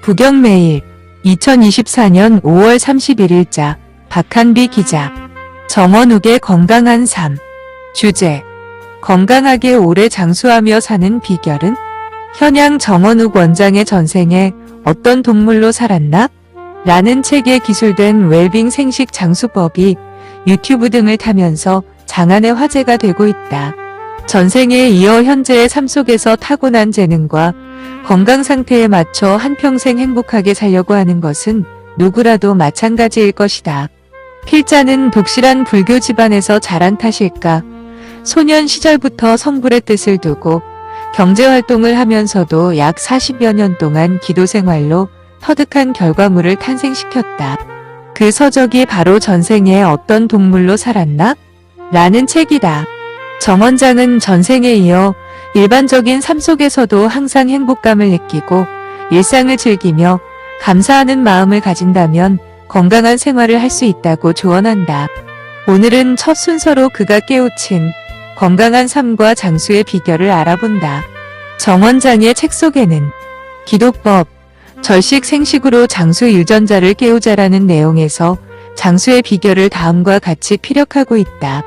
부경매일 2024년 5월 31일자 박한비 기자. 정원욱의 건강한 삶. 주제: 건강하게 오래 장수하며 사는 비결은? 현양 정원욱 원장의 전생에 어떤 동물로 살았나? 라는 책에 기술된 웰빙 생식 장수법이 유튜브 등을 타면서 장안의 화제가 되고 있다. 전생에 이어 현재의 삶 속에서 타고난 재능과 건강 상태에 맞춰 한평생 행복하게 살려고 하는 것은 누구라도 마찬가지일 것이다. 필자는 독실한 불교 집안에서 자란 탓일까? 소년 시절부터 성불의 뜻을 두고 경제활동을 하면서도 약 40여 년 동안 기도 생활로 터득한 결과물을 탄생시켰다. 그 서적이 바로 전생에 어떤 동물로 살았나? 라는 책이다. 정 원장은 전생에 이어 일반적인 삶 속에서도 항상 행복감을 느끼고 일상을 즐기며 감사하는 마음을 가진다면 건강한 생활을 할 수 있다고 조언한다. 오늘은 첫 순서로 그가 깨우친 건강한 삶과 장수의 비결을 알아본다. 정 원장의 책 속에는 기도법, 절식 생식으로 장수 유전자를 깨우자라는 내용에서 장수의 비결을 다음과 같이 피력하고 있다.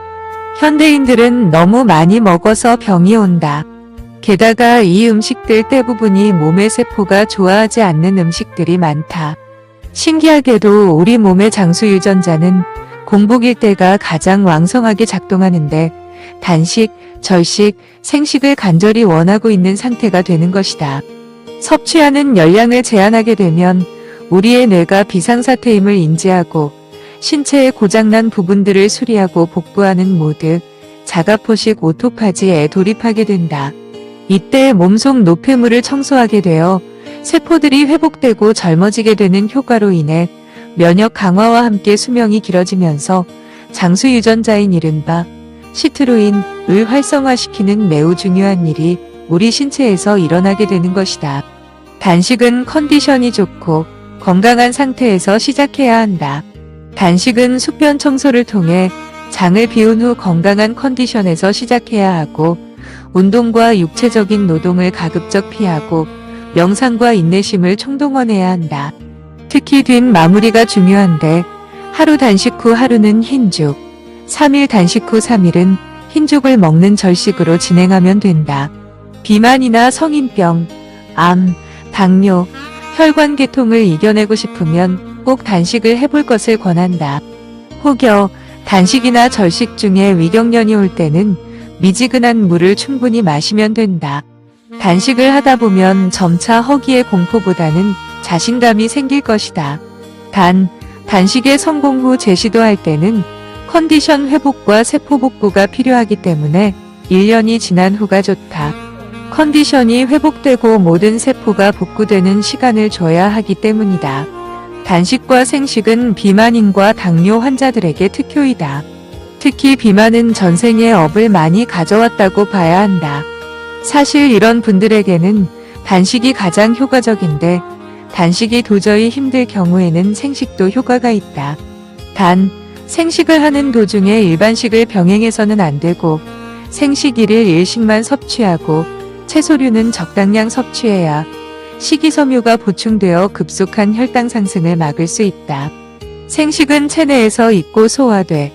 현대인들은 너무 많이 먹어서 병이 온다. 게다가 이 음식들 대부분이 몸의 세포가 좋아하지 않는 음식들이 많다. 신기하게도 우리 몸의 장수 유전자는 공복일 때가 가장 왕성하게 작동하는데 단식, 절식, 생식을 간절히 원하고 있는 상태가 되는 것이다. 섭취하는 열량을 제한하게 되면 우리의 뇌가 비상사태임을 인지하고 신체의 고장난 부분들을 수리하고 복구하는 모드, 자가포식 오토파지에 돌입하게 된다. 이때 몸속 노폐물을 청소하게 되어 세포들이 회복되고 젊어지게 되는 효과로 인해 면역 강화와 함께 수명이 길어지면서 장수 유전자인 이른바 시트루인을 활성화시키는 매우 중요한 일이 우리 신체에서 일어나게 되는 것이다. 단식은 컨디션이 좋고 건강한 상태에서 시작해야 한다. 단식은 숙변 청소를 통해 장을 비운 후 건강한 컨디션에서 시작해야 하고 운동과 육체적인 노동을 가급적 피하고 명상과 인내심을 총동원해야 한다. 특히 뒷마무리가 중요한데 하루 단식 후 하루는 흰죽, 3일 단식 후 3일은 흰죽을 먹는 절식으로 진행하면 된다. 비만이나 성인병, 암, 당뇨, 혈관계통을 이겨내고 싶으면 꼭 단식을 해볼 것을 권한다. 혹여 단식이나 절식 중에 위경련이 올 때는 미지근한 물을 충분히 마시면 된다. 단식을 하다 보면 점차 허기의 공포보다는 자신감이 생길 것이다. 단, 단식의 성공 후 재시도할 때는 컨디션 회복과 세포 복구가 필요하기 때문에 1년이 지난 후가 좋다. 컨디션이 회복되고 모든 세포가 복구되는 시간을 줘야 하기 때문이다. 단식과 생식은 비만인과 당뇨 환자들에게 특효이다. 특히 비만은 전생에 업을 많이 가져왔다고 봐야 한다. 사실 이런 분들에게는 단식이 가장 효과적인데 단식이 도저히 힘들 경우에는 생식도 효과가 있다. 단, 생식을 하는 도중에 일반식을 병행해서는 안 되고 생식 1일 1식만 섭취하고 채소류는 적당량 섭취해야 식이섬유가 보충되어 급속한 혈당 상승을 막을 수 있다. 생식은 체내에서 익고 소화돼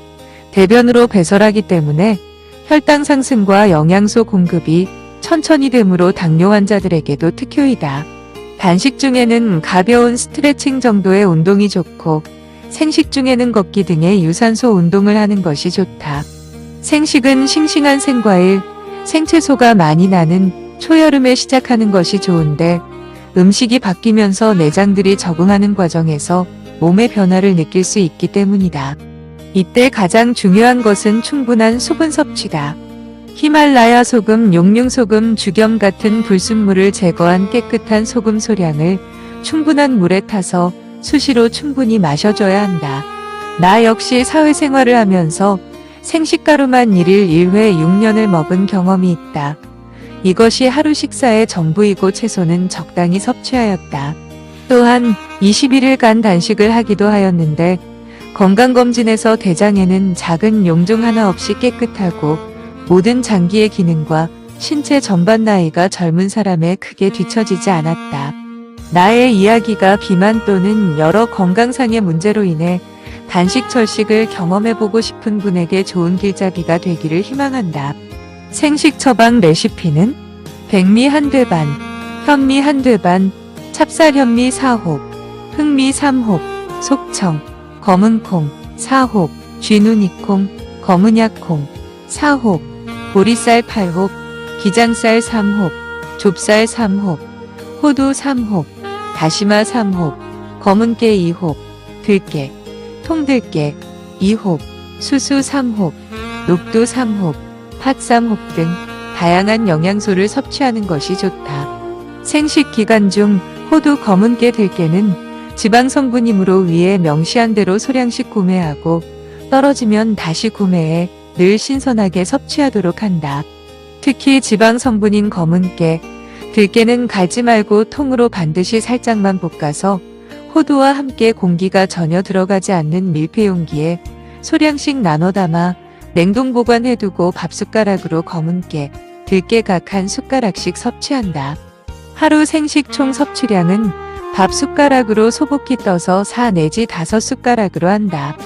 대변으로 배설하기 때문에 혈당 상승과 영양소 공급이 천천히 되므로 당뇨 환자들에게도 특효이다. 단식 중에는 가벼운 스트레칭 정도의 운동이 좋고 생식 중에는 걷기 등의 유산소 운동을 하는 것이 좋다. 생식은 싱싱한 생과일, 생채소가 많이 나는 초여름에 시작하는 것이 좋은데 음식이 바뀌면서 내장들이 적응하는 과정에서 몸의 변화를 느낄 수 있기 때문이다. 이때 가장 중요한 것은 충분한 수분 섭취다. 히말라야 소금, 용융소금, 죽염 같은 불순물을 제거한 깨끗한 소금 소량을 충분한 물에 타서 수시로 충분히 마셔줘야 한다. 나 역시 사회생활을 하면서 생식가루만 1일 1회 6년을 먹은 경험이 있다. 이것이 하루 식사의 전부이고 채소는 적당히 섭취하였다. 또한 21일간 단식을 하기도 하였는데 건강검진에서 대장에는 작은 용종 하나 없이 깨끗하고 모든 장기의 기능과 신체 전반 나이가 젊은 사람에 크게 뒤처지지 않았다. 나의 이야기가 비만 또는 여러 건강상의 문제로 인해 단식 절식을 경험해보고 싶은 분에게 좋은 길잡이가 되기를 희망한다. 생식 처방 레시피는 백미 1대 반, 현미 1대 반, 찹쌀 현미 4홉, 흑미 3홉, 속청, 검은콩 4홉, 쥐누니콩, 검은약콩 4홉, 보리쌀 8홉, 기장쌀 3홉, 좁쌀 3홉, 호두 3홉, 다시마 3홉, 검은깨 2홉, 들깨, 통들깨 2홉, 수수 3홉, 녹두 3홉, 팥 3홉 등 다양한 영양소를 섭취하는 것이 좋다. 생식 기간 중 호두, 검은깨, 들깨는 지방 성분이므로 위에 명시한 대로 소량씩 구매하고 떨어지면 다시 구매해 늘 신선하게 섭취하도록 한다. 특히 지방 성분인 검은깨, 들깨는 갈지 말고 통으로 반드시 살짝만 볶아서 호두와 함께 공기가 전혀 들어가지 않는 밀폐 용기에 소량씩 나눠 담아 냉동 보관해두고 밥숟가락으로 검은깨, 들깨 각 1숟가락씩 섭취한다. 하루 생식 총 섭취량은 밥숟가락으로 소복히 떠서 4 내지 5숟가락으로 한다.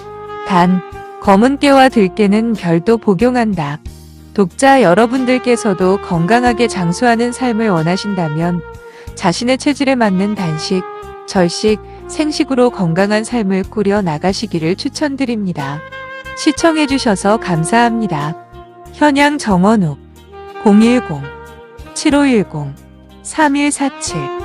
단, 검은깨와 들깨는 별도 복용한다. 독자 여러분들께서도 건강하게 장수하는 삶을 원하신다면 자신의 체질에 맞는 단식, 절식, 생식으로 건강한 삶을 꾸려 나가시기를 추천드립니다. 시청해주셔서 감사합니다. 현양 정원욱 010-7510-3147